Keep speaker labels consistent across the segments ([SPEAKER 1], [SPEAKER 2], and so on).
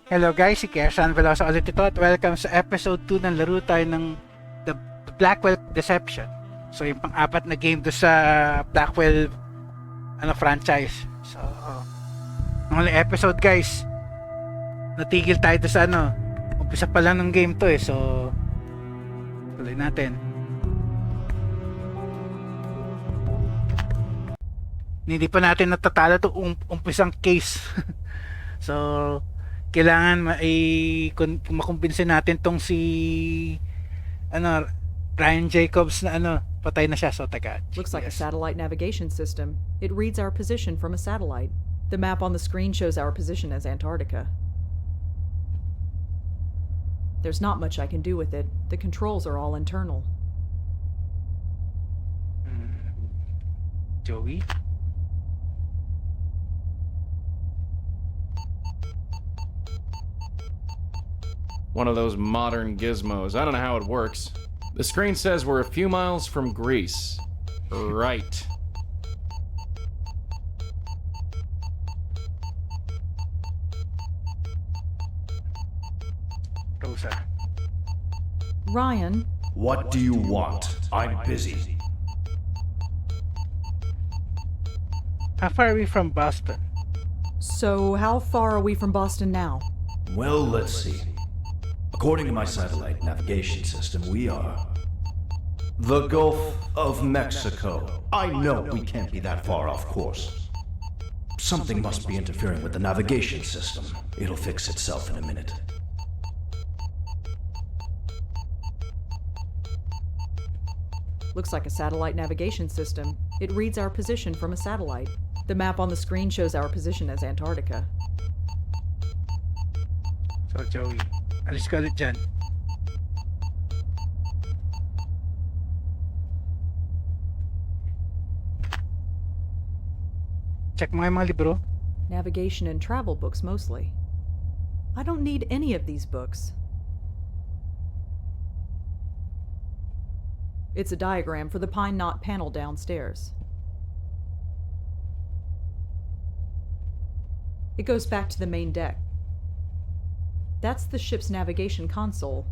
[SPEAKER 1] Hello guys, si Kersan Velosa ulit ito at welcome sa episode 2 ng laro tayo ng The Blackwell Deception. So yung pang-apat na game do sa Blackwell franchise. So nung episode guys, natigil tayo sa umpisa pa lang ng game to so tuloy natin. Hindi pa natin natatalo to umpisang case. So kailangan makumbinsin natin tong si Ryan Jacobs na patay na siya. So teka.
[SPEAKER 2] Looks like a satellite navigation system. It reads our position from a satellite. The map on the screen shows our position as Antarctica. There's not much I can do with it. The controls are all internal.
[SPEAKER 1] Joey?
[SPEAKER 3] One of those modern gizmos. I don't know how it works. The screen says we're a few miles from Greece. Right.
[SPEAKER 1] Rosa.
[SPEAKER 2] Ryan?
[SPEAKER 4] What do you want? I'm busy.
[SPEAKER 1] How far are we from Boston?
[SPEAKER 2] So, how far are we from Boston now?
[SPEAKER 4] Well, let's see. According to my satellite navigation system, we are the Gulf of Mexico. I know we can't be that far off course. Something must be interfering with the navigation system. It'll fix itself in a minute.
[SPEAKER 2] Looks like a satellite navigation system. It reads our position from a satellite. The map on the screen shows our position as Antarctica.
[SPEAKER 1] So Joey, alis ka ulit dyan. Check mo yung mga libro.
[SPEAKER 2] Navigation and travel books mostly. I don't need any of these books. It's a diagram for the pine knot panel downstairs. It goes back to the main deck. That's the ship's navigation console.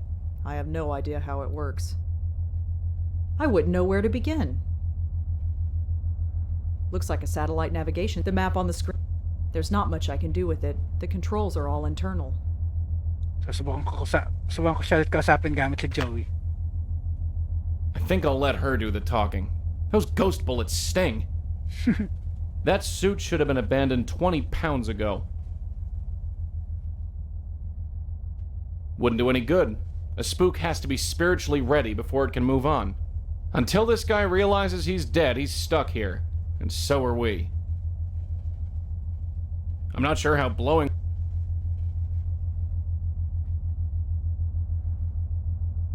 [SPEAKER 2] I have no idea how it works. I wouldn't know where to begin. Looks like a satellite navigation. The map on the screen. There's not much I can do with it. The controls are all internal.
[SPEAKER 1] So subukan ko siya ulit kausapin gamit si Joey.
[SPEAKER 3] I think I'll let her do the talking. Those ghost bullets sting. That suit should have been abandoned 20 pounds ago. Wouldn't do any good. A spook has to be spiritually ready before it can move on. Until this guy realizes he's dead, he's stuck here. And so are we. I'm not sure how blowing...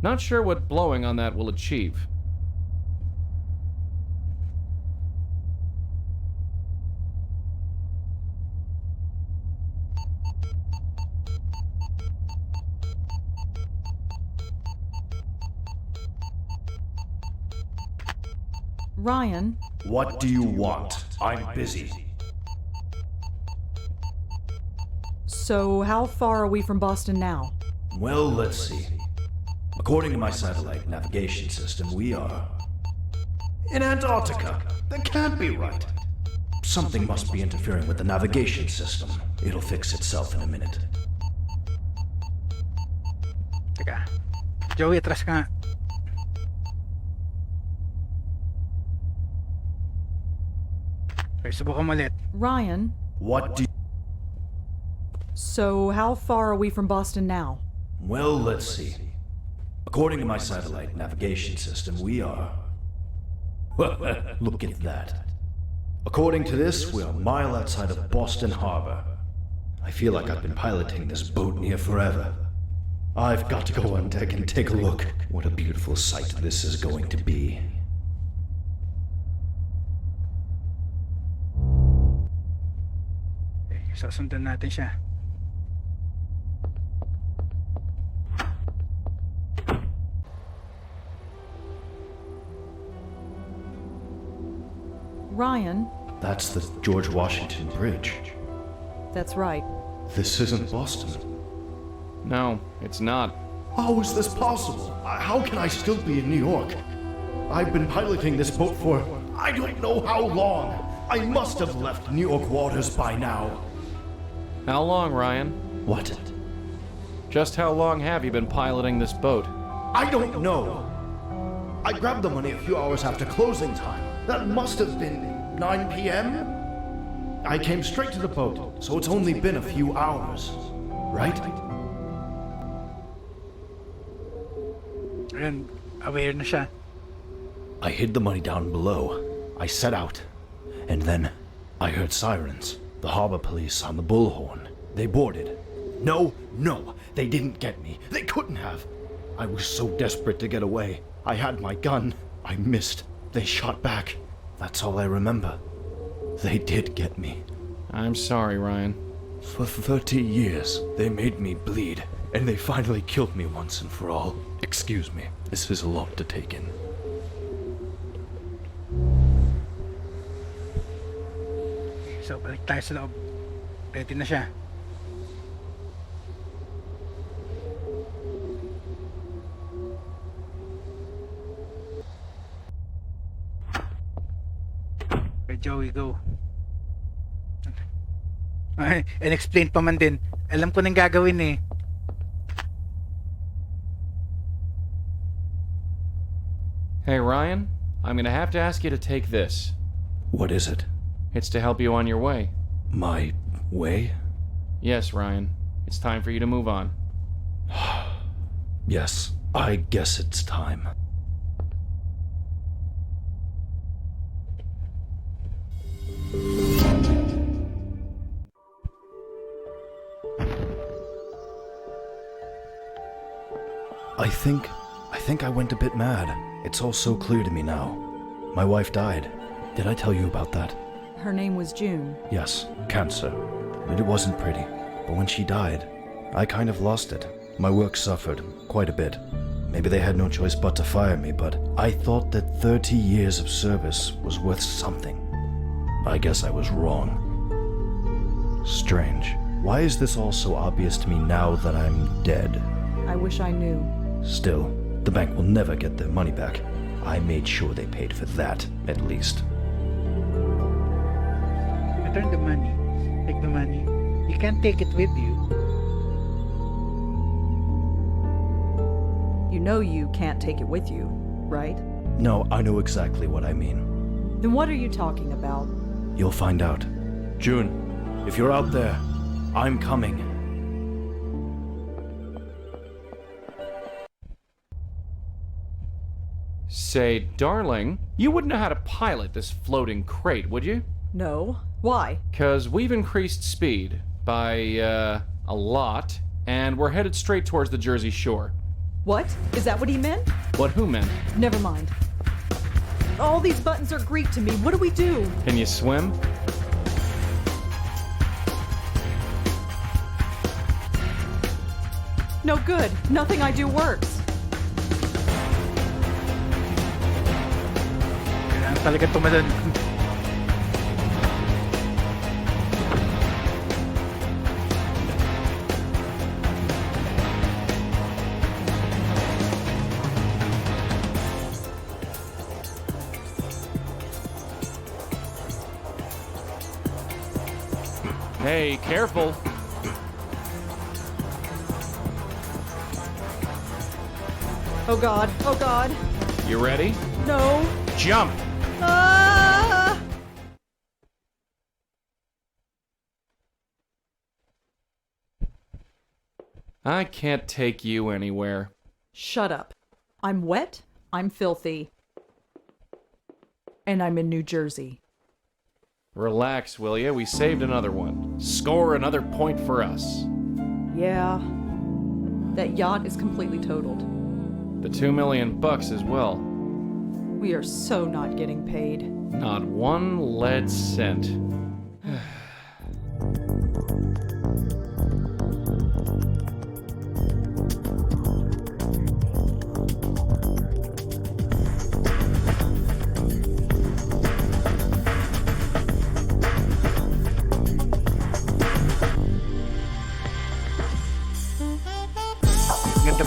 [SPEAKER 3] Not sure what blowing on that will achieve.
[SPEAKER 2] Ryan?
[SPEAKER 4] What do you want? I'm busy.
[SPEAKER 2] So, how far are we from Boston now?
[SPEAKER 4] Well, let's see. According to my satellite navigation system, we are in Antarctica. That can't be right. Something must be interfering with the navigation system. It'll fix itself in a minute.
[SPEAKER 1] Teka. Joey, atras ka nga. Okay, subukan mo ulit.
[SPEAKER 2] Ryan?
[SPEAKER 4] What do you...
[SPEAKER 2] So, how far are we from Boston now?
[SPEAKER 4] Well, let's see. According to my satellite navigation system, we are... Look at that. According to this, we're a mile outside of Boston Harbor. I feel like I've been piloting this boat near forever. I've got to go on deck and take a look. What a beautiful sight this is going to be.
[SPEAKER 1] Okay, sasundan natin siya.
[SPEAKER 2] Ryan?
[SPEAKER 4] That's the George Washington Bridge.
[SPEAKER 2] That's right.
[SPEAKER 4] This isn't Boston.
[SPEAKER 3] No, it's not.
[SPEAKER 4] How is this possible? How can I still be in New York? I've been piloting this boat for I don't know how long. I must have left New York waters by now.
[SPEAKER 3] How long, Ryan?
[SPEAKER 4] What?
[SPEAKER 3] Just how long have you been piloting this boat?
[SPEAKER 4] I don't know. I grabbed the money a few hours after closing time. That must have been 9 p.m.? I came straight to the boat, so it's only been a few hours. Right?
[SPEAKER 1] Ayun, aware na siya.
[SPEAKER 4] I hid the money down below. I set out. And then I heard sirens. The harbor police on the bullhorn. They boarded. No, they didn't get me. They couldn't have. I was so desperate to get away. I had my gun. I missed. They shot back. That's all I remember. They did get me.
[SPEAKER 3] I'm sorry, Ryan.
[SPEAKER 4] For 30 years, they made me bleed. And they finally killed me once and for all. Excuse me. This is a lot to take in.
[SPEAKER 1] So, balik tayo sa loob. Ready na siya. Okay, Joey, go. Ay, and explain pa man din. Alam ko nang gagawin eh.
[SPEAKER 3] Hey, Ryan, I'm gonna have to ask you to take this.
[SPEAKER 4] What is it?
[SPEAKER 3] It's to help you on your way.
[SPEAKER 4] My way?
[SPEAKER 3] Yes, Ryan. It's time for you to move on.
[SPEAKER 4] Yes, I guess it's time. I think I went a bit mad. It's all so clear to me now. My wife died. Did I tell you about that?
[SPEAKER 2] Her name was June.
[SPEAKER 4] Yes, cancer. And it wasn't pretty. But when she died, I kind of lost it. My work suffered quite a bit. Maybe they had no choice but to fire me, but I thought that 30 years of service was worth something. I guess I was wrong. Strange. Why is this all so obvious to me now that I'm dead?
[SPEAKER 2] I wish I knew.
[SPEAKER 4] Still, the bank will never get their money back. I made sure they paid for that, at least.
[SPEAKER 1] Return the money. Take the money. You can't take it with you.
[SPEAKER 2] You know you can't take it with you, right?
[SPEAKER 4] No, I know exactly what I mean.
[SPEAKER 2] Then what are you talking about?
[SPEAKER 4] You'll find out. June, if you're out there, I'm coming.
[SPEAKER 3] Say, darling, you wouldn't know how to pilot this floating crate, would you?
[SPEAKER 2] No. Why?
[SPEAKER 3] 'Cause we've increased speed by, a lot, and we're headed straight towards the Jersey Shore.
[SPEAKER 2] What? Is that what he meant?
[SPEAKER 3] What who meant?
[SPEAKER 2] Never mind. All these buttons are Greek to me. What do we do?
[SPEAKER 3] Can you swim?
[SPEAKER 2] No good. Nothing I do works.
[SPEAKER 1] Kailangan talaga tumalon.
[SPEAKER 3] Hey, careful.
[SPEAKER 2] Oh God. Oh God.
[SPEAKER 3] You ready?
[SPEAKER 2] No.
[SPEAKER 3] Jump!
[SPEAKER 2] Ah!
[SPEAKER 3] I can't take you anywhere.
[SPEAKER 2] Shut up. I'm wet. I'm filthy. And I'm in New Jersey.
[SPEAKER 3] Relax, will ya? We saved another one. Score another point for us.
[SPEAKER 2] Yeah. That yacht is completely totaled.
[SPEAKER 3] The $2 million as well.
[SPEAKER 2] We are so not getting paid.
[SPEAKER 3] Not one lead cent.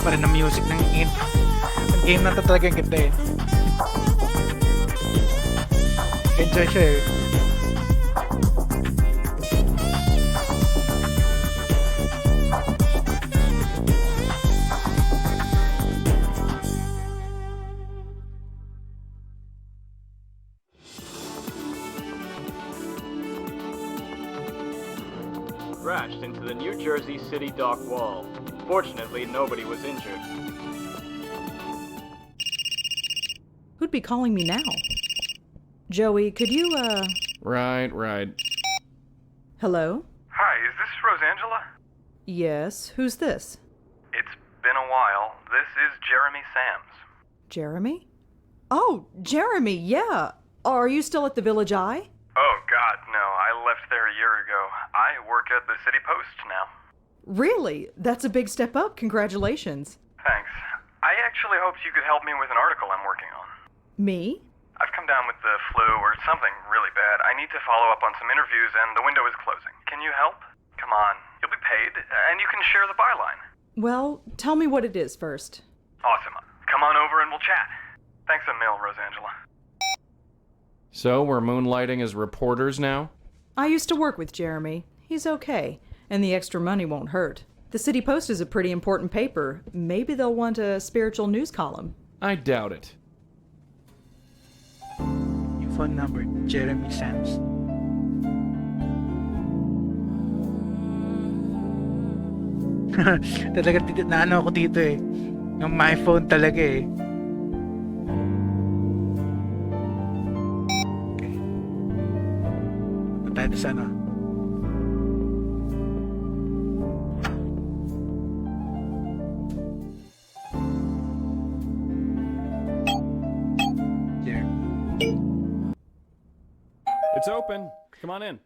[SPEAKER 1] pa rin ng music ng game na to talagang ganda eh. Enjoy siya eh.
[SPEAKER 5] Crashed into the New Jersey City dock wall. Fortunately, nobody was injured.
[SPEAKER 2] Who'd be calling me now? Joey, could you,
[SPEAKER 3] Right.
[SPEAKER 2] Hello?
[SPEAKER 6] Hi, is this Rosangela?
[SPEAKER 2] Yes, who's this?
[SPEAKER 6] It's been a while. This is Jeremy Sams.
[SPEAKER 2] Jeremy? Oh, Jeremy, yeah. Are you still at the Village Eye?
[SPEAKER 6] Oh, God, no. I left there a year ago. I work at the City Post now.
[SPEAKER 2] Really? That's a big step up. Congratulations.
[SPEAKER 6] Thanks. I actually hoped you could help me with an article I'm working on.
[SPEAKER 2] Me?
[SPEAKER 6] I've come down with the flu or something really bad. I need to follow up on some interviews and the window is closing. Can you help? Come on. You'll be paid, and you can share the byline.
[SPEAKER 2] Well, tell me what it is first.
[SPEAKER 6] Awesome. Come on over and we'll chat. Thanks a mil, Rosangela.
[SPEAKER 3] So, we're moonlighting as reporters now?
[SPEAKER 2] I used to work with Jeremy. He's okay, and the extra money won't hurt. The City Post is a pretty important paper. Maybe they'll want a spiritual news column.
[SPEAKER 3] I doubt it.
[SPEAKER 1] Yung phone number, Jeremy Sams. Talaga naano ako dito eh. Yung my phone talaga eh. Okay. Punta tayo sa ano. There.
[SPEAKER 7] It's open. Come on in.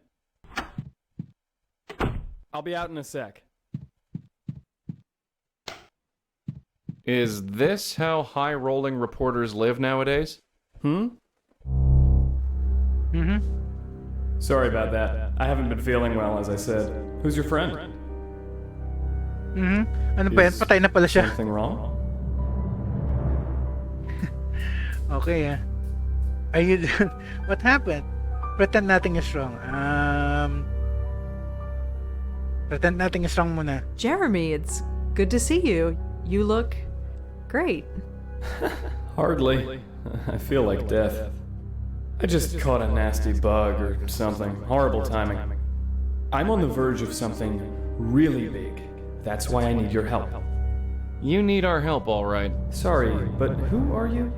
[SPEAKER 7] I'll be out in a sec.
[SPEAKER 3] Is this how high-rolling reporters live nowadays?
[SPEAKER 1] Mm-hmm.
[SPEAKER 7] Sorry about that. I haven't been feeling well, as I said. Who's your friend?
[SPEAKER 1] Mm-hmm. Ano ba yan?
[SPEAKER 7] Is
[SPEAKER 1] Patay na pala siya.
[SPEAKER 7] Something wrong?
[SPEAKER 1] Okay, Are you... What happened? Pretend nothing is wrong. Pretend nothing is wrong muna.
[SPEAKER 2] Jeremy, it's good to see you. You look great.
[SPEAKER 7] Hardly. I feel like death. I just caught a nasty bug or something. Horrible timing. I'm on the verge of something really big. That's why I need your help.
[SPEAKER 3] You need our help, all right.
[SPEAKER 7] Sorry, but who are you?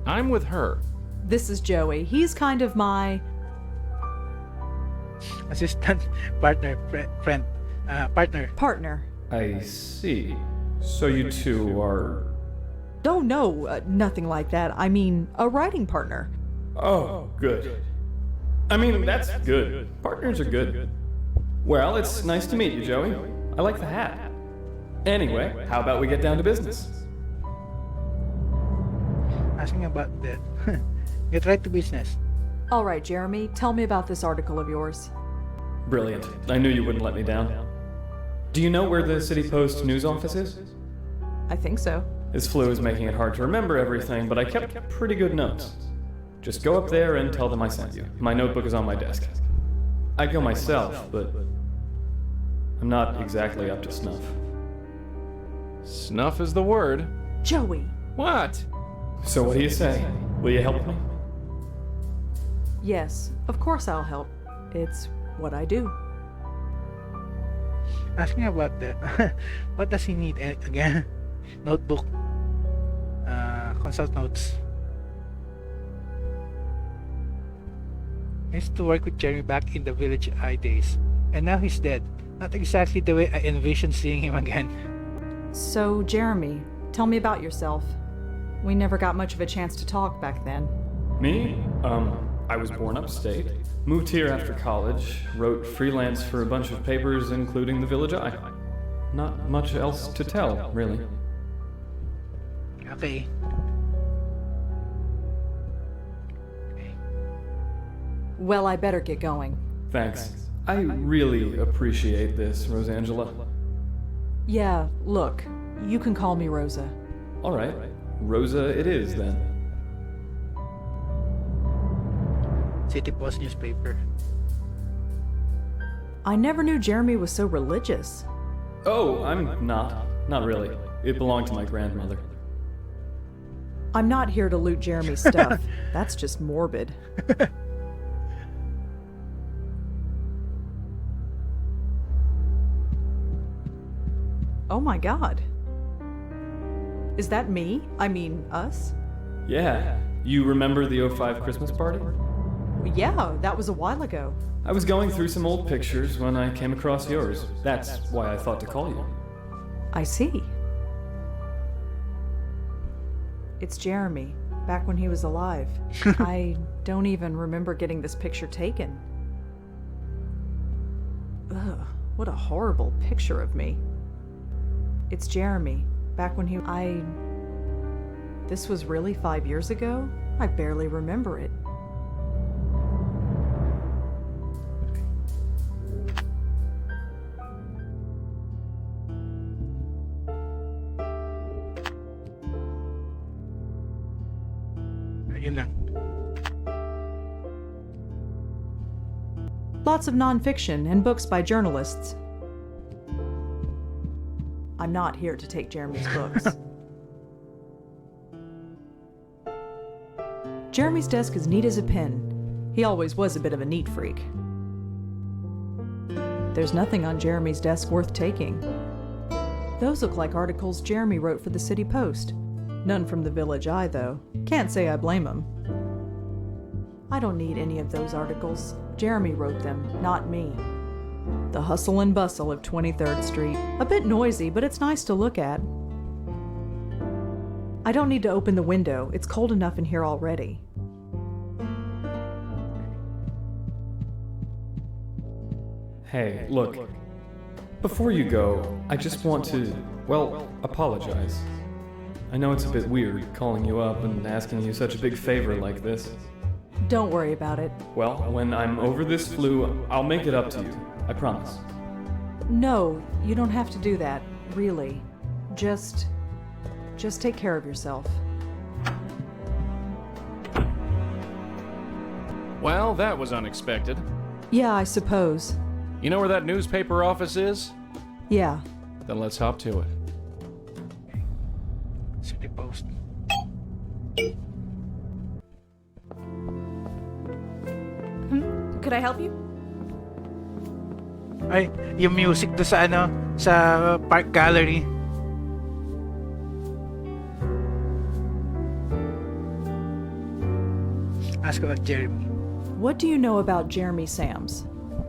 [SPEAKER 3] I'm with her.
[SPEAKER 2] This is Joey. He's kind of my...
[SPEAKER 1] Assistant, partner, friend, partner.
[SPEAKER 2] partner.
[SPEAKER 7] I see. So you two are...
[SPEAKER 2] Oh, no, nothing like that. I mean, a writing partner.
[SPEAKER 7] Oh, good. I mean, that's good. Partners are good. Well, it's nice to meet you, Joey. I like the hat. Anyway, how about we get down to business?
[SPEAKER 1] Asking about that. Get right to business.
[SPEAKER 2] All right, Jeremy, tell me about this article of yours.
[SPEAKER 7] Brilliant. I knew you wouldn't let me down. Do you know where the City Post news office is?
[SPEAKER 2] I think so.
[SPEAKER 7] This flu is making it hard to remember everything, but I kept pretty good notes. Just go up there and tell them I sent you. My notebook is on my desk. I'd go myself, but I'm not exactly up to snuff.
[SPEAKER 3] Snuff is the word.
[SPEAKER 2] Joey!
[SPEAKER 3] What?
[SPEAKER 7] So what do you say? Will you help me?
[SPEAKER 2] Yes, of course I'll help. It's what I do.
[SPEAKER 1] Asking about that. What does he need again? Notebook. Consult notes. I used to work with Jeremy back in the Village Eye days, and now he's dead. Not exactly the way I envisioned seeing him again.
[SPEAKER 2] So, Jeremy, tell me about yourself. We never got much of a chance to talk back then.
[SPEAKER 7] Me? I was born upstate, moved here after college, wrote freelance for a bunch of papers, including the Village Eye. Not much else to tell, really.
[SPEAKER 1] Okay.
[SPEAKER 2] Well, I better get going.
[SPEAKER 7] Thanks. I really appreciate this, Rosangela.
[SPEAKER 2] Yeah, look, You can call me Rosa.
[SPEAKER 7] Alright, Rosa it is then.
[SPEAKER 1] City Post newspaper.
[SPEAKER 2] I never knew Jeremy was so religious.
[SPEAKER 7] Oh, I'm not. Not really. It belonged to my grandmother.
[SPEAKER 2] I'm not here to loot Jeremy's stuff. That's just morbid. Oh my god. Is that me? I mean, us?
[SPEAKER 7] Yeah. You remember the '05 Christmas party?
[SPEAKER 2] Yeah, that was a while ago.
[SPEAKER 7] I was going through some old pictures when I came across yours. That's why I thought to call you.
[SPEAKER 2] I see. It's Jeremy, back when he was alive. I don't even remember getting this picture taken. Ugh, what a horrible picture of me. It's Jeremy, back when This was really 5 years ago? I barely remember it.
[SPEAKER 1] Yun lang.
[SPEAKER 2] Lots of nonfiction and books by journalists. I'm not here to take Jeremy's books. Jeremy's desk is neat as a pin. He always was a bit of a neat freak. There's nothing on Jeremy's desk worth taking. Those look like articles Jeremy wrote for the City Post. None from the Village Eye, though. Can't say I blame him. I don't need any of those articles. Jeremy wrote them, not me. The hustle and bustle of 23rd Street. A bit noisy, but it's nice to look at. I don't need to open the window. It's cold enough in here already.
[SPEAKER 7] Hey, look. Before you go, I just want to, well, apologize. I know it's a bit weird calling you up and asking you such a big favor like this.
[SPEAKER 2] Don't worry about it.
[SPEAKER 7] Well, when I'm over this flu, I'll make it up to you. I promise.
[SPEAKER 2] No, you don't have to do that, really. Just take care of yourself.
[SPEAKER 3] Well, that was unexpected.
[SPEAKER 2] Yeah, I suppose.
[SPEAKER 3] You know where that newspaper office is?
[SPEAKER 2] Yeah.
[SPEAKER 3] Then let's hop to it.
[SPEAKER 1] City Post.
[SPEAKER 8] Could I help you?
[SPEAKER 1] Ay, yung music do sa ano, sa park gallery. Ask about Jeremy.
[SPEAKER 2] What do you know about Jeremy Sams?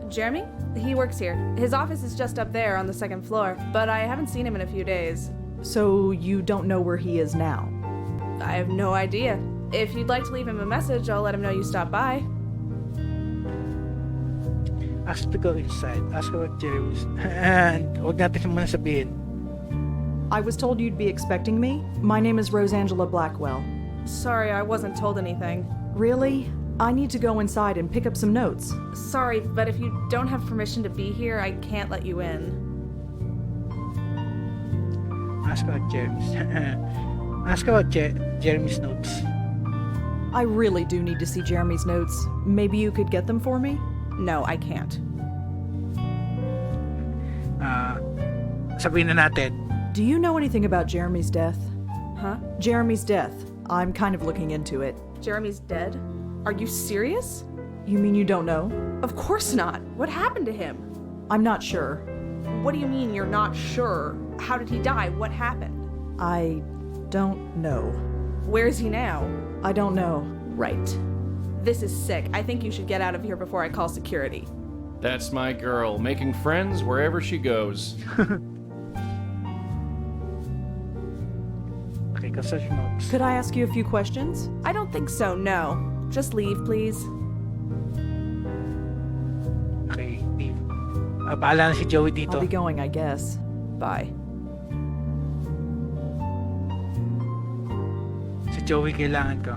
[SPEAKER 8] Jeremy? He works here. His office is just up there on the second floor, but I haven't seen him in a few days.
[SPEAKER 2] So you don't know where he is now?
[SPEAKER 8] I have no idea. If you'd like to leave him a message, I'll let him know you stopped by.
[SPEAKER 1] Ask to go inside. Ask about Jeremy. And huwag natin muna sabihin.
[SPEAKER 2] I was told you'd be expecting me. My name is Rosangela Blackwell.
[SPEAKER 8] Sorry, I wasn't told anything.
[SPEAKER 2] Really? I need to go inside and pick up some notes.
[SPEAKER 8] Sorry, but if you don't have permission to be here, I can't let you in.
[SPEAKER 1] Ask about Jeremy's. Ask about Jeremy's notes.
[SPEAKER 2] I really do need to see Jeremy's notes. Maybe you could get them for me?
[SPEAKER 8] No, I can't.
[SPEAKER 1] Sabihin na natin.
[SPEAKER 2] Do you know anything about Jeremy's death?
[SPEAKER 8] Huh?
[SPEAKER 2] Jeremy's death. I'm kind of looking into it.
[SPEAKER 8] Jeremy's dead? Are you serious?
[SPEAKER 2] You mean you don't know?
[SPEAKER 8] Of course not. What happened to him?
[SPEAKER 2] I'm not sure.
[SPEAKER 8] What do you mean you're not sure? How did he die? What happened?
[SPEAKER 2] I don't know.
[SPEAKER 8] Where is he now?
[SPEAKER 2] I don't know.
[SPEAKER 8] Right. This is sick. I think you should get out of here before I call security.
[SPEAKER 3] That's my girl, making friends wherever she goes.
[SPEAKER 1] Okay, consult your notes.
[SPEAKER 2] Could I ask you a few questions?
[SPEAKER 8] I don't think so, no. Just leave, please.
[SPEAKER 1] Okay, leave. Bahala na si Joey dito.
[SPEAKER 2] I'll be going, I guess.
[SPEAKER 8] Bye.
[SPEAKER 1] Si Joey kailangan ko.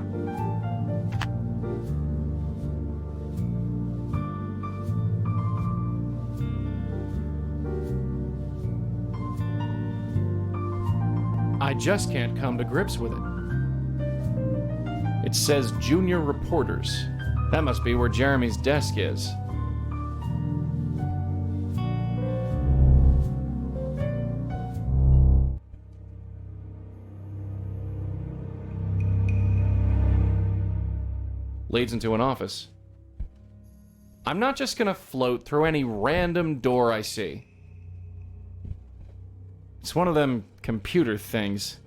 [SPEAKER 3] I just can't come to grips with it. It says junior reporters. That must be where Jeremy's desk is. Leads into an office. I'm not just gonna float through any random door I see. It's one of them computer things.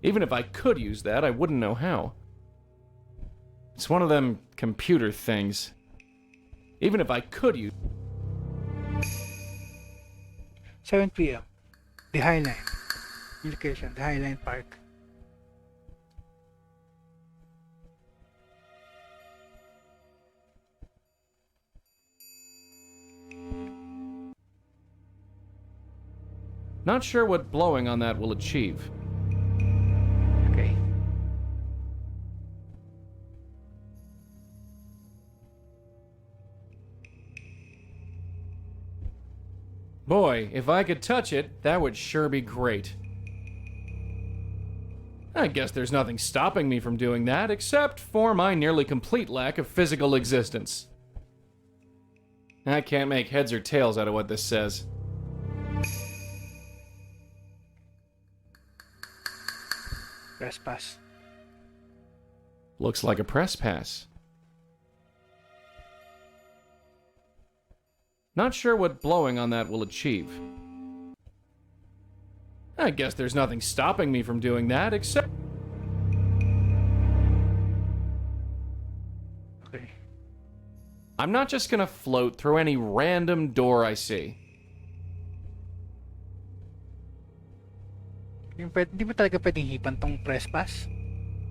[SPEAKER 3] Even if I could use that, I wouldn't know how. It's one of them computer things. Even if I could use...
[SPEAKER 1] 7 p.m. The Highline. Location, the Highline Park.
[SPEAKER 3] Not sure what blowing on that will achieve.
[SPEAKER 1] Okay.
[SPEAKER 3] Boy, if I could touch it, that would sure be great. I guess there's nothing stopping me from doing that, except for my nearly complete lack of physical existence. I can't make heads or tails out of what this says.
[SPEAKER 1] Press pass.
[SPEAKER 3] Looks like a press pass. Not sure what blowing on that will achieve. I guess there's nothing stopping me from doing that, except...
[SPEAKER 1] Okay.
[SPEAKER 3] I'm not just gonna float through any random door I see.
[SPEAKER 1] Hindi mo talaga pwedeng hipan tong press pass?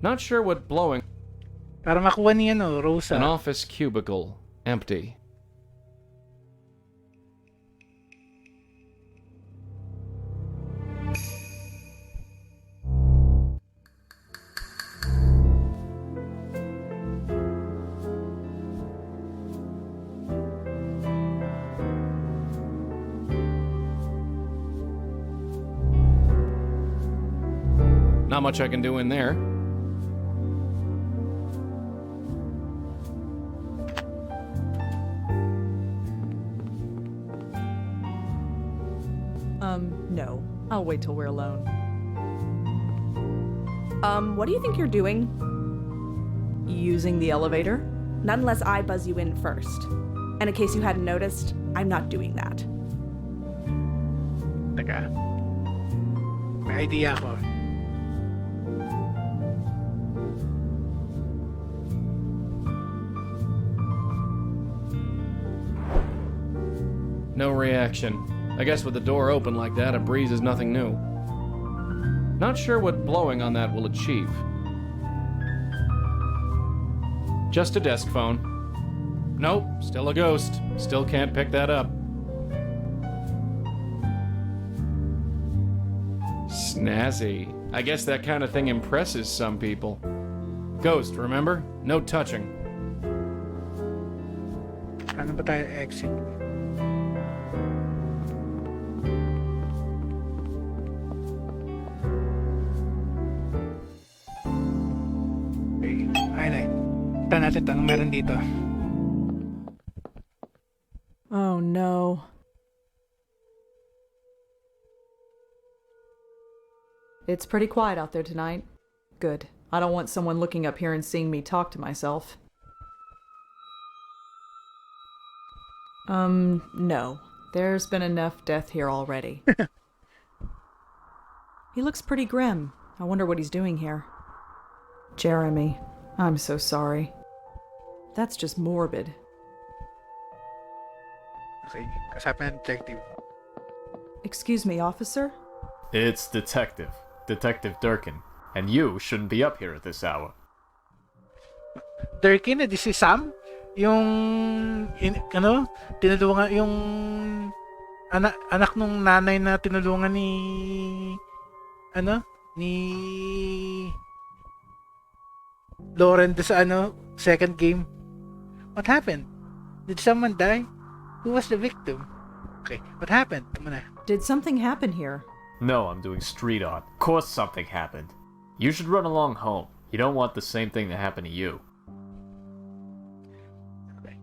[SPEAKER 3] Not sure what blowing...
[SPEAKER 1] Para makuha ni Rosa.
[SPEAKER 3] An office cubicle. Empty. Not much I can do in there.
[SPEAKER 2] No. I'll wait till we're alone.
[SPEAKER 8] What do you think you're doing?
[SPEAKER 2] Using the elevator?
[SPEAKER 8] Not unless I buzz you in first. And in case you hadn't noticed, I'm not doing that.
[SPEAKER 1] Teka. May idea ako.
[SPEAKER 3] No reaction. I guess with the door open like that, a breeze is nothing new. Not sure what blowing on that will achieve. Just a desk phone. Nope, still a ghost. Still can't pick that up. Snazzy. I guess that kind of thing impresses some people. Ghost, remember? No touching.
[SPEAKER 1] Ano ba tayo exit? Okay, highlight. Tignan natin ito. Anong meron dito?
[SPEAKER 2] Oh no. It's pretty quiet out there tonight. Good. I don't want someone looking up here and seeing me talk to myself. No. There's been enough death here already. He looks pretty grim. I wonder what he's doing here. Jeremy, I'm so sorry. That's just morbid.
[SPEAKER 1] Okay, kasama ng detective.
[SPEAKER 2] Excuse me, officer?
[SPEAKER 9] It's Detective Durkin, and you shouldn't be up here at this hour.
[SPEAKER 1] Durkin, di si Sam? Yung tinulungan yung anak nung nanay na tinulungan ni Lauren sa second game. What happened? Did someone die? Who was the victim? Okay, what happened? Muna.
[SPEAKER 2] Did something happen here?
[SPEAKER 9] No, I'm doing street art. Of course something happened. You should run along home. You don't want the same thing to happen to you.
[SPEAKER 1] Okay.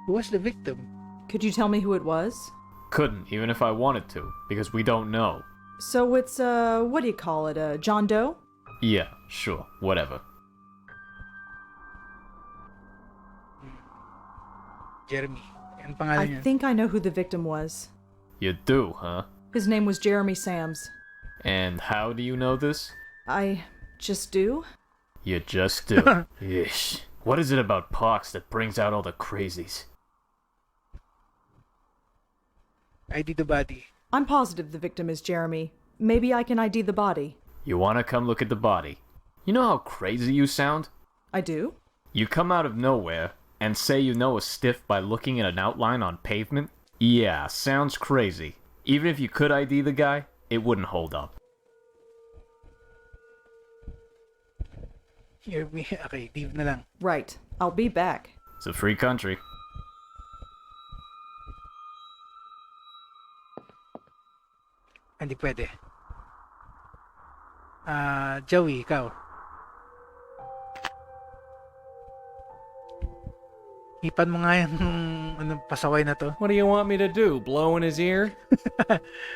[SPEAKER 1] Who was the victim?
[SPEAKER 2] Could you tell me who it was?
[SPEAKER 9] Couldn't, even if I wanted to, because we don't know.
[SPEAKER 2] So it's, what do you call it, John Doe?
[SPEAKER 9] Yeah, sure, whatever.
[SPEAKER 1] Jeremy. Ang pangalan
[SPEAKER 2] I
[SPEAKER 1] niya?
[SPEAKER 2] think I know who the victim was.
[SPEAKER 9] You do, huh?
[SPEAKER 2] His name was Jeremy Sams.
[SPEAKER 9] And how do you know this?
[SPEAKER 2] I just do?
[SPEAKER 9] You just do. Ish. What is it about Pox that brings out all the crazies?
[SPEAKER 1] ID the body.
[SPEAKER 2] I'm positive the victim is Jeremy. Maybe I can ID the body.
[SPEAKER 9] You wanna come look at the body? You know how crazy you sound?
[SPEAKER 2] I do?
[SPEAKER 9] You come out of nowhere and say you know a stiff by looking at an outline on pavement? Yeah, sounds crazy. Even if you could ID the guy, it wouldn't hold up.
[SPEAKER 1] Here we... Okay, leave na lang.
[SPEAKER 2] Right. I'll be back.
[SPEAKER 9] It's a free country.
[SPEAKER 1] Hindi pwede. Joey, ikaw. Ipan mo nga yung anong pasaway na to.
[SPEAKER 3] What do you want me to do? Blow in his ear?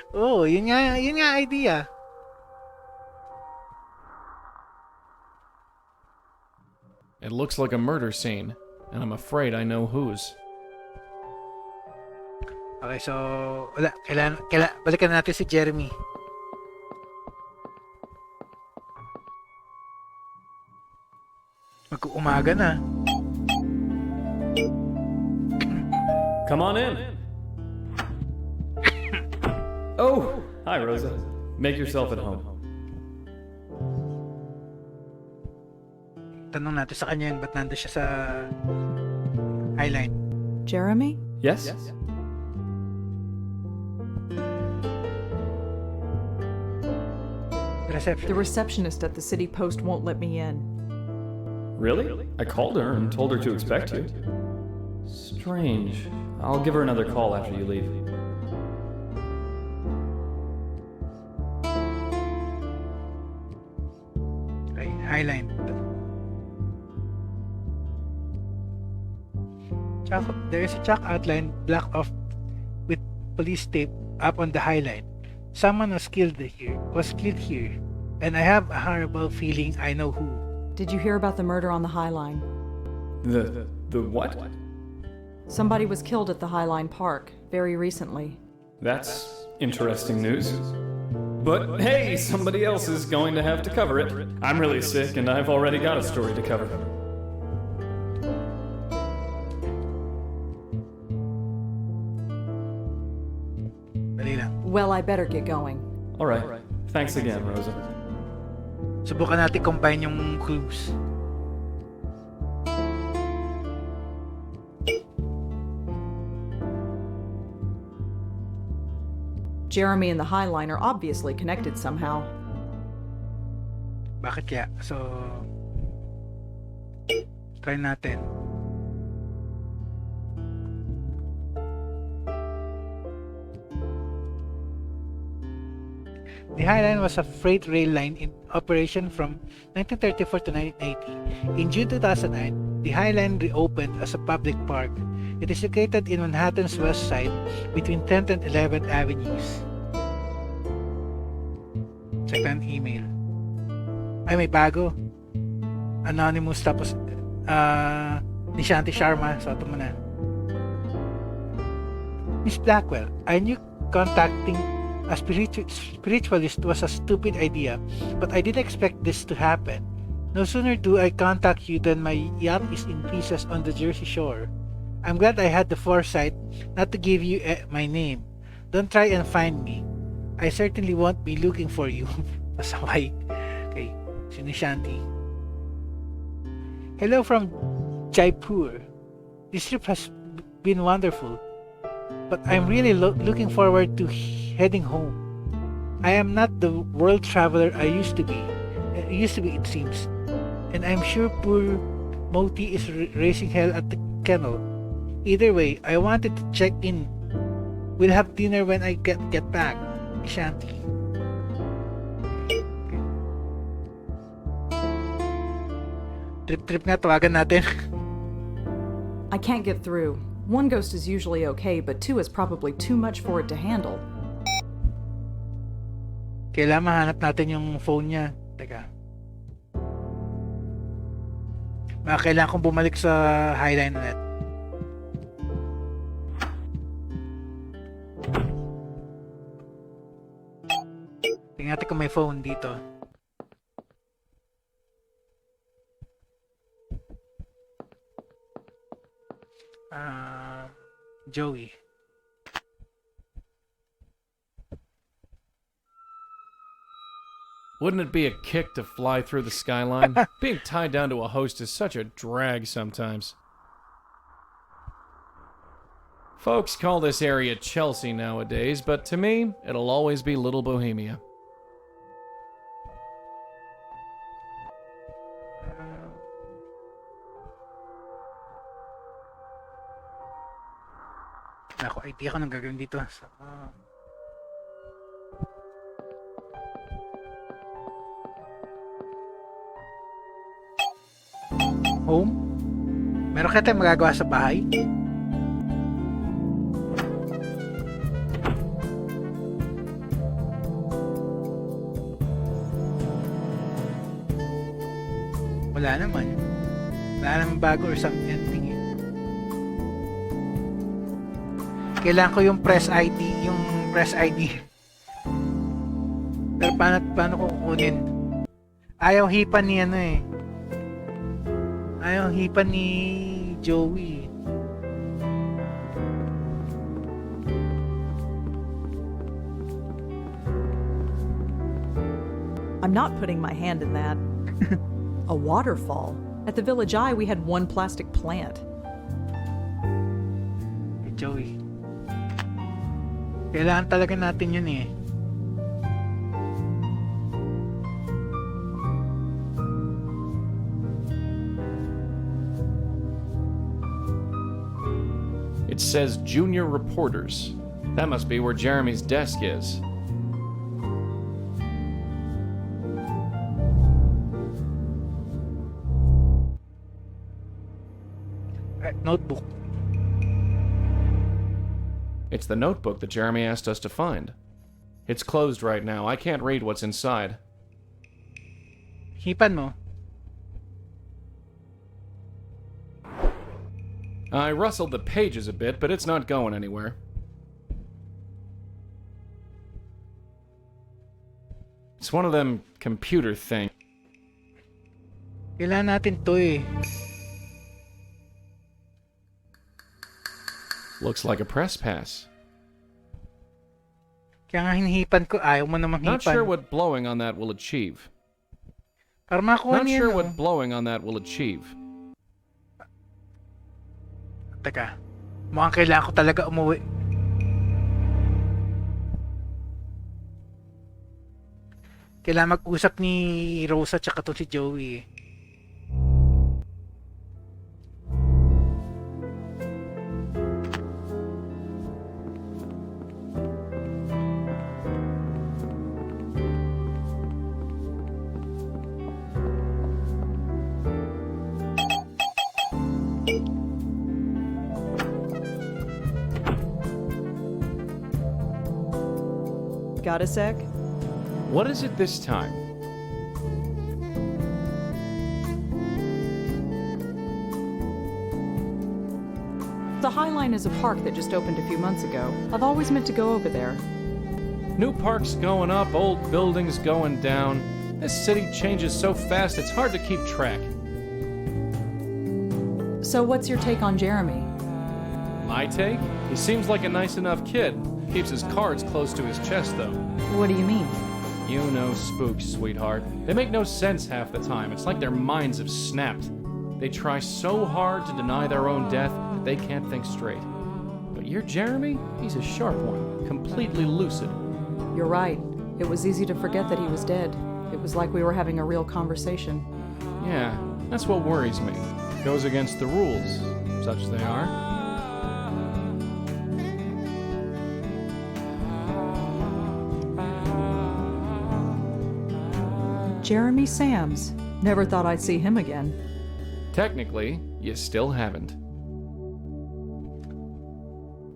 [SPEAKER 1] Oh, yun nga idea.
[SPEAKER 3] It looks like a murder scene, and I'm afraid I know whose.
[SPEAKER 1] Okay, so wala, balikan na natin si Jeremy. Mag-uumaga na.
[SPEAKER 7] Come on in. Oh, hi, Rosa. Make yourself at home.
[SPEAKER 1] Tanong natin sa kanya yung ba't nandun siya sa highline.
[SPEAKER 2] Jeremy?
[SPEAKER 7] Yes?
[SPEAKER 1] Reception.
[SPEAKER 2] The receptionist at the City Post won't let me in.
[SPEAKER 7] Really? I called her and told her to expect you. Strange. I'll give her another call after you leave.
[SPEAKER 1] Okay, highline. There is a chalk outline blocked off with police tape up on the highline. Someone was killed here, and I have a horrible feeling I know who.
[SPEAKER 2] Did you hear about the murder on the High Line?
[SPEAKER 7] The what?
[SPEAKER 2] Somebody was killed at the High Line Park very recently.
[SPEAKER 7] That's interesting news. But hey, somebody else is going to have to cover it. I'm really sick and I've already got a story to cover.
[SPEAKER 1] Dali lang.
[SPEAKER 2] Well, I better get going.
[SPEAKER 7] Alright. Thanks again, Rosa.
[SPEAKER 1] Subukan natin combine yung clues.
[SPEAKER 2] Jeremy and the High Line are obviously connected somehow.
[SPEAKER 1] Bakit kaya? So, try natin. The High Line was a freight rail line in operation from 1934 to 1980. In June 2009, the High Line reopened as a public park. It is located in Manhattan's west side between 10th and 11th Avenues. Check ang email. Ay, may bago. Anonymous tapos ni Shanti Sharma. So, ito muna. Miss Blackwell, I knew contacting a spiritualist was a stupid idea, but I didn't expect this to happen. No sooner do I contact you than my yacht is in pieces on the Jersey Shore. I'm glad I had the foresight not to give you my name. Don't try and find me. I certainly won't be looking for you. Pasaway. Okay, sino Shanti? Hello from Jaipur. This trip has been wonderful, but I'm really looking forward to heading home. I am not the world traveler I used to be. It seems. And I'm sure poor Moti is raising hell at the kennel. Either way, I wanted to check in We'll have dinner when I get back. Shanty. Trip nga, tawagan natin.
[SPEAKER 2] I can't get through. One ghost is usually okay, but two is probably too much for it to handle.
[SPEAKER 1] Kailangan mahanap natin yung phone niya. Teka. Kailangan kong bumalik sa Highline ulit. Tingnan natin kung may phone dito. Joey.
[SPEAKER 3] Wouldn't it be a kick to fly through the skyline? Being tied down to a host is such a drag sometimes. Folks call this area Chelsea nowadays, but to me, it'll always be Little Bohemia.
[SPEAKER 1] Ako, idea ko nang gagawin dito. Home? Meron kaya tayong magagawa sa bahay? Wala naman. Wala naman bago or something. Kailangan ko yung press ID, Pero paano ko kukunin? Ayaw hipan ni Ayaw hipan ni Joey.
[SPEAKER 2] I'm not putting my hand in that. A waterfall. At the Village Eye, we had one plastic plant.
[SPEAKER 1] Hey, Joey. Kailangan talaga natin yun eh.
[SPEAKER 3] It says Junior Reporters. That must be where Jeremy's desk is.
[SPEAKER 1] Notebook.
[SPEAKER 3] It's the notebook that Jeremy asked us to find. It's closed right now. I can't read what's inside.
[SPEAKER 1] Hipan mo.
[SPEAKER 3] I rustled the pages a bit, but it's not going anywhere. It's one of them computer things.
[SPEAKER 1] Kailangan natin to eh.
[SPEAKER 3] Looks like a press pass.
[SPEAKER 1] Kaya nga hinihipan ko, ayaw mo namang hipan.
[SPEAKER 3] Not sure what blowing on that will achieve.
[SPEAKER 1] Para makuha
[SPEAKER 3] Not
[SPEAKER 1] niya,
[SPEAKER 3] sure what blowing on that will achieve.
[SPEAKER 1] Teka, mukhang kailangan ko talaga umuwi. Kailangan mag-usap ni Rosa tsaka to si Joey.
[SPEAKER 2] Got a sec?
[SPEAKER 3] What is it this time?
[SPEAKER 2] The High Line is a park that just opened a few months ago. I've always meant to go over there.
[SPEAKER 3] New parks going up, old buildings going down. This city changes so fast it's hard to keep track.
[SPEAKER 2] So what's your take on Jeremy?
[SPEAKER 3] My take? He seems like a nice enough kid. Keeps his cards close to his chest, though.
[SPEAKER 2] What do you mean?
[SPEAKER 3] You know spooks, sweetheart. They make no sense half the time. It's like their minds have snapped. They try so hard to deny their own death that they can't think straight. But your Jeremy? He's a sharp one. Completely lucid.
[SPEAKER 2] You're right. It was easy to forget that he was dead. It was like we were having a real conversation.
[SPEAKER 3] Yeah, that's what worries me. Goes against the rules, such as they are.
[SPEAKER 2] Jeremy Sams. Never thought I'd see him again.
[SPEAKER 3] Technically, you still haven't.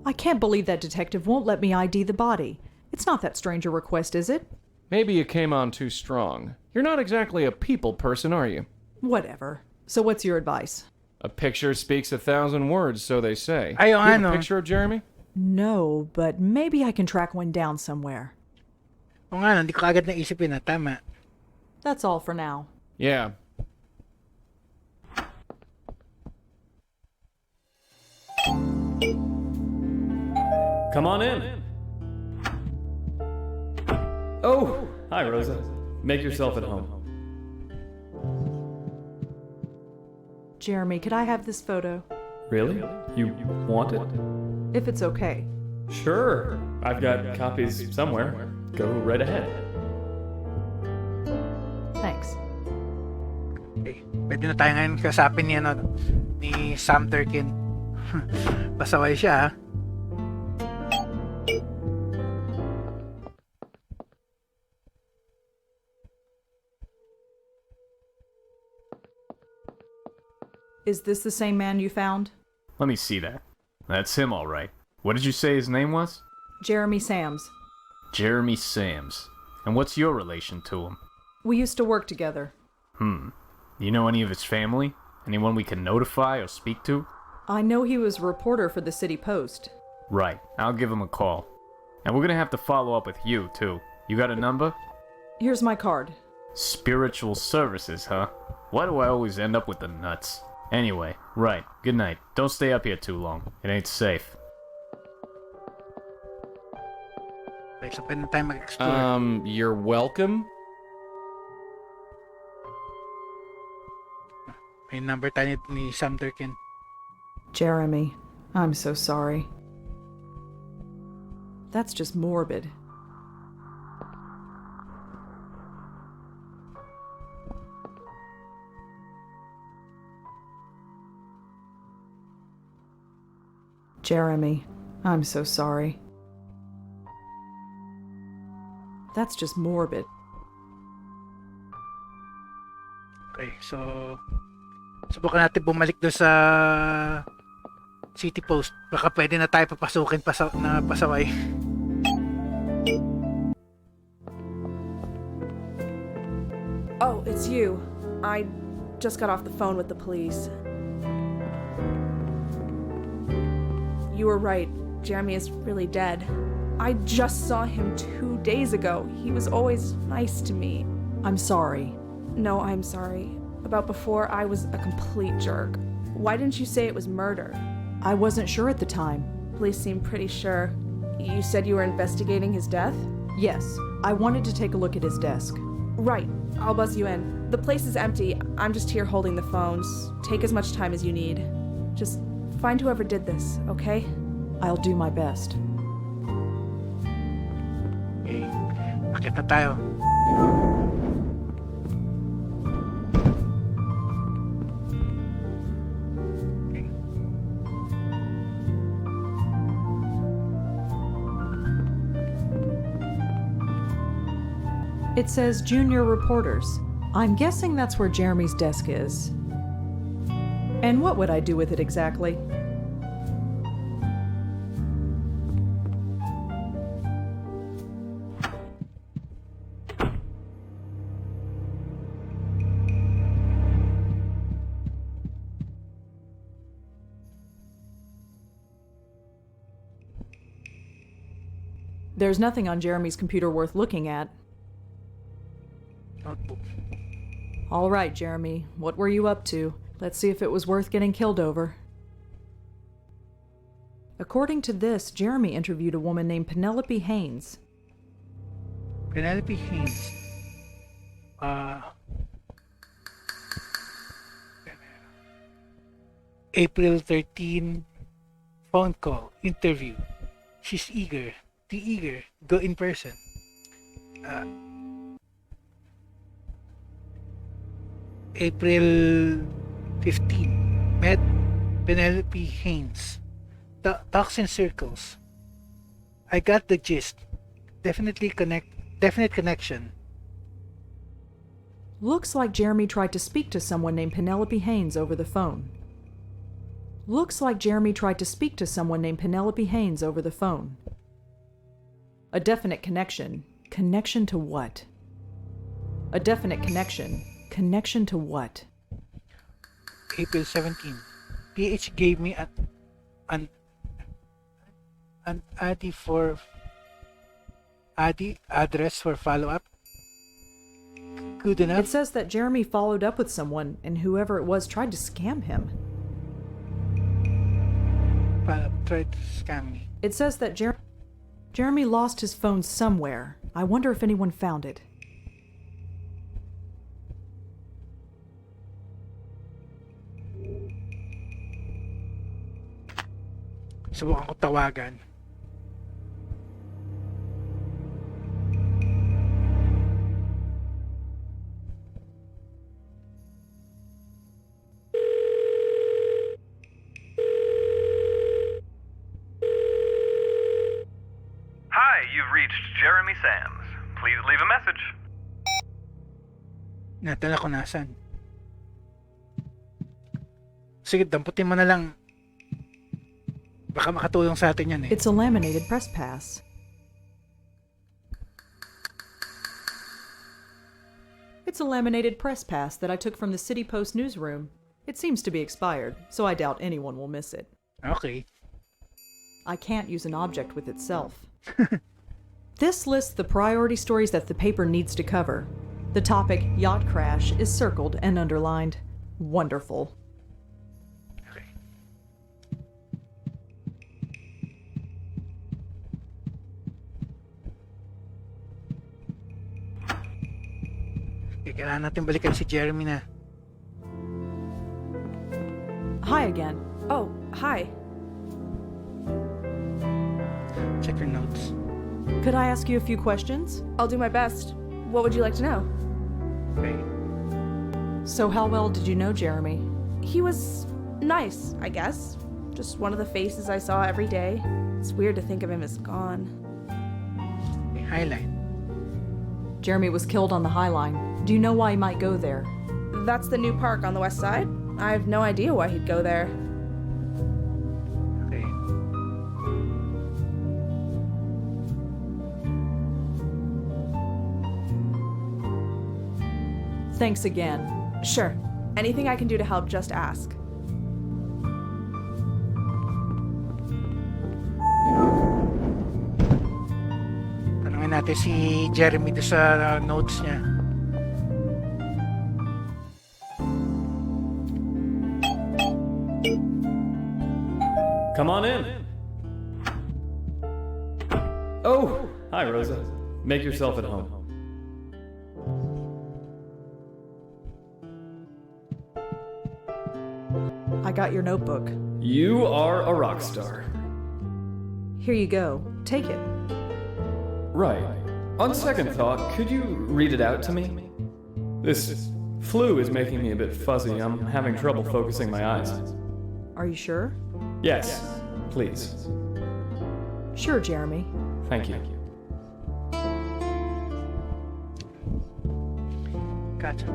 [SPEAKER 2] I can't believe that detective won't let me ID the body. It's not that strange a request, is it?
[SPEAKER 3] Maybe you came on too strong. You're not exactly a people person, are you?
[SPEAKER 2] Whatever. So what's your advice?
[SPEAKER 3] A picture speaks 1,000 words, so they say.
[SPEAKER 1] Ay,
[SPEAKER 3] You have
[SPEAKER 1] ano?
[SPEAKER 3] a picture of Jeremy?
[SPEAKER 2] No, but maybe I can track one down somewhere.
[SPEAKER 1] O nga, no, hindi ko agad naisipin na. Tama.
[SPEAKER 2] That's all for now.
[SPEAKER 3] Yeah.
[SPEAKER 7] Come on in. Oh, hi, Rosa. Make yourself at home.
[SPEAKER 2] Jeremy, could I have this photo?
[SPEAKER 7] Really? You want it?
[SPEAKER 2] If it's okay.
[SPEAKER 7] Sure. I've got copies somewhere. Go right ahead.
[SPEAKER 2] Thanks.
[SPEAKER 1] Okay. Pwede na tayo ngayon kasapin ni, ni Sam Turkin. Pasaway siya, ha?
[SPEAKER 2] Is this the same man you found?
[SPEAKER 9] Let me see that. That's him, all right. What did you say his name was?
[SPEAKER 2] Jeremy Sams.
[SPEAKER 9] Jeremy Sams. And what's your relation to him?
[SPEAKER 2] We used to work together.
[SPEAKER 9] You know any of his family? Anyone we can notify or speak to?
[SPEAKER 2] I know he was a reporter for the City Post.
[SPEAKER 9] Right. I'll give him a call. And we're gonna have to follow up with you, too. You got a number?
[SPEAKER 2] Here's my card.
[SPEAKER 9] Spiritual services, huh? Why do I always end up with the nuts? Anyway, right. Good night. Don't stay up here too long. It ain't safe.
[SPEAKER 1] Okay, so pwede na tayo mag-explore.
[SPEAKER 3] You're welcome?
[SPEAKER 1] May number tayo ni Sam Turkin.
[SPEAKER 2] Jeremy, I'm so sorry. That's just morbid. Jeremy, I'm so sorry. That's just morbid.
[SPEAKER 1] Okay, so subukan natin bumalik doon sa City Post. Baka pwede na tayo papasukin na pasaway.
[SPEAKER 8] Oh, it's you. I just got off the phone with the police. You were right. Jeremy is really dead. I just saw him 2 days ago. He was always nice to me.
[SPEAKER 2] I'm sorry.
[SPEAKER 8] No, I'm sorry. About before, I was a complete jerk. Why didn't you say it was murder?
[SPEAKER 2] I wasn't sure at the time.
[SPEAKER 8] Police seem pretty sure. You said you were investigating his death?
[SPEAKER 2] Yes, I wanted to take a look at his desk.
[SPEAKER 8] Right. I'll buzz you in. The place is empty. I'm just here holding the phones. Take as much time as you need. Just find whoever did this, okay?
[SPEAKER 2] I'll do my best.
[SPEAKER 1] Okay, akit na tayo. Okay.
[SPEAKER 2] It says junior reporters. I'm guessing that's where Jeremy's desk is. And what would I do with it exactly? There's nothing on Jeremy's computer worth looking at.
[SPEAKER 1] Notebook.
[SPEAKER 2] All right, Jeremy, what were you up to? Let's see if it was worth getting killed over. According to this, Jeremy interviewed a woman named Penelope Haynes.
[SPEAKER 1] Penelope Haynes. April 13, phone call, interview. She's eager, too eager, go in person. April 15, met Penelope Haynes. Talks in circles. I got the gist. Definite connection.
[SPEAKER 2] Looks like Jeremy tried to speak to someone named Penelope Haynes over the phone. Looks like Jeremy tried to speak to someone named Penelope Haynes over the phone. A definite connection. Connection to what? A definite connection. Connection to what?
[SPEAKER 1] April 17. PH gave me an Addy address for follow-up. Good enough.
[SPEAKER 2] It says that Jeremy followed up with someone, and whoever it was tried to scam him.
[SPEAKER 1] Tried to scam me.
[SPEAKER 2] It says that Jeremy lost his phone somewhere. I wonder if anyone found it.
[SPEAKER 1] Subukan ko tawagan.
[SPEAKER 6] Hi, you've reached Jeremy Sams. Please leave a message.
[SPEAKER 1] Natala ko nasan. Sige, damputin mo na lang. Baka makatulong sa atin yan eh.
[SPEAKER 2] It's a laminated press pass. It's a laminated press pass that I took from the City Post newsroom. It seems to be expired, so I doubt anyone will miss it.
[SPEAKER 1] Okay.
[SPEAKER 2] I can't use an object with itself. This lists the priority stories that the paper needs to cover. The topic, yacht crash, is circled and underlined. Wonderful.
[SPEAKER 1] Okay. Kailangan natin balikan si Jeremy na.
[SPEAKER 2] Hi again.
[SPEAKER 8] Oh, hi.
[SPEAKER 1] Check your notes.
[SPEAKER 2] Could I ask you a few questions?
[SPEAKER 8] I'll do my best. What would you like to know?
[SPEAKER 1] Okay.
[SPEAKER 2] So how well did you know Jeremy?
[SPEAKER 8] He was nice, I guess. Just one of the faces I saw every day. It's weird to think of him as gone.
[SPEAKER 1] Okay, highlight.
[SPEAKER 2] Jeremy was killed on the High Line. Do you know why he might go there?
[SPEAKER 8] That's the new park on the west side. I have no idea why he'd go there.
[SPEAKER 1] Okay.
[SPEAKER 2] Thanks again.
[SPEAKER 8] Sure. Anything I can do to help, just ask.
[SPEAKER 1] Tanungin natin si Jeremy doon sa notes niya.
[SPEAKER 7] Come on in. Oh, hi, Rosa. Make yourself at home.
[SPEAKER 2] I got your notebook.
[SPEAKER 7] You are a rock star.
[SPEAKER 2] Here you go. Take it.
[SPEAKER 7] Right. On second thought, could you read it out to me? This flu is making me a bit fuzzy. I'm having trouble focusing my eyes.
[SPEAKER 2] Are you sure?
[SPEAKER 7] Yes, please.
[SPEAKER 2] Sure, Jeremy.
[SPEAKER 7] Thank you.
[SPEAKER 1] Gotcha.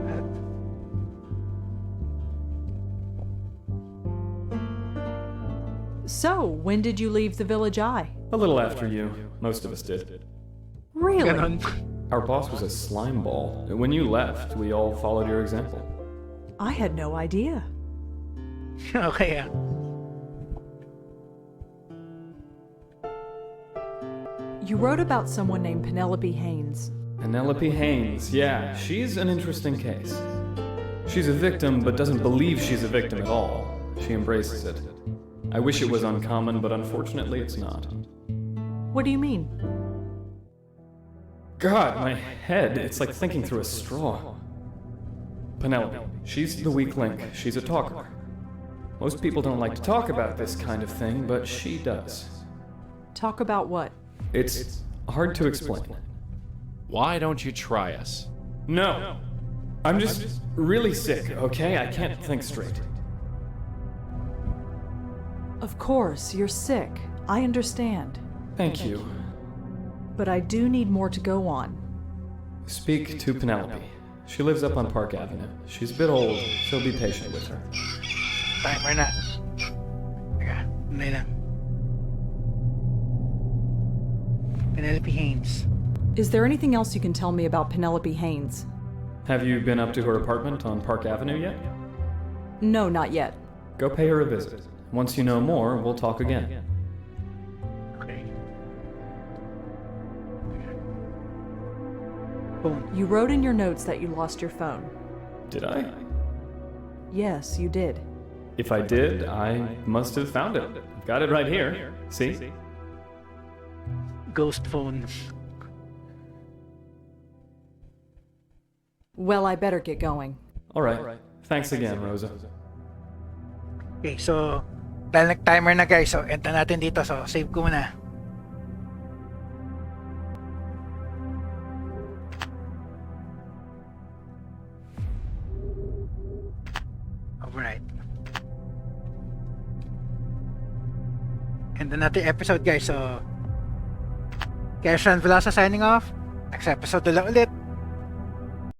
[SPEAKER 2] So, when did you leave the Village Eye?
[SPEAKER 7] A little after you. Most of us did.
[SPEAKER 2] Really?
[SPEAKER 1] Ganon.
[SPEAKER 7] Our boss was a slime ball. When you left, we all followed your example.
[SPEAKER 2] I had no idea.
[SPEAKER 1] Okay ah.
[SPEAKER 2] You wrote about someone named Penelope Haynes.
[SPEAKER 7] Penelope Haynes, yeah, she's an interesting case. She's a victim, but doesn't believe she's a victim at all. She embraces it. I wish it was uncommon, but unfortunately it's not.
[SPEAKER 2] What do you mean?
[SPEAKER 7] God, my head, it's like thinking through a straw. Penelope, she's the weak link. She's a talker. Most people don't like to talk about this kind of thing, but she does.
[SPEAKER 2] Talk about what?
[SPEAKER 7] It's hard to explain.
[SPEAKER 3] Why don't you try us?
[SPEAKER 7] No. I'm just really sick, okay? I can't think straight.
[SPEAKER 2] Of course, you're sick. I understand.
[SPEAKER 7] Thank you.
[SPEAKER 2] But I do need more to go on.
[SPEAKER 7] Speak to Penelope. She lives up on Park Avenue. She's a bit old, so be patient with her.
[SPEAKER 1] Timer na. Teka, Tunay lang. Penelope Haynes.
[SPEAKER 2] Is there anything else you can tell me about Penelope Haynes?
[SPEAKER 7] Have you been up to her apartment on Park Avenue yet?
[SPEAKER 2] No, not yet.
[SPEAKER 7] Go pay her a visit. Once you know more, we'll talk again.
[SPEAKER 1] Okay. Phone.
[SPEAKER 2] You wrote in your notes that you lost your phone.
[SPEAKER 7] Did I?
[SPEAKER 2] Yes, you did.
[SPEAKER 7] If I did, I must have found it. Got it right here. See?
[SPEAKER 1] Ghost phone.
[SPEAKER 2] Well, I better get going.
[SPEAKER 7] Alright. Thanks again, Rosa.
[SPEAKER 1] Okay, so dahil nag-timer na guys, so enter natin dito. So save ko muna. Alright. Enter natin episode guys. So Keshan Velosa signing off. Next episode ulit.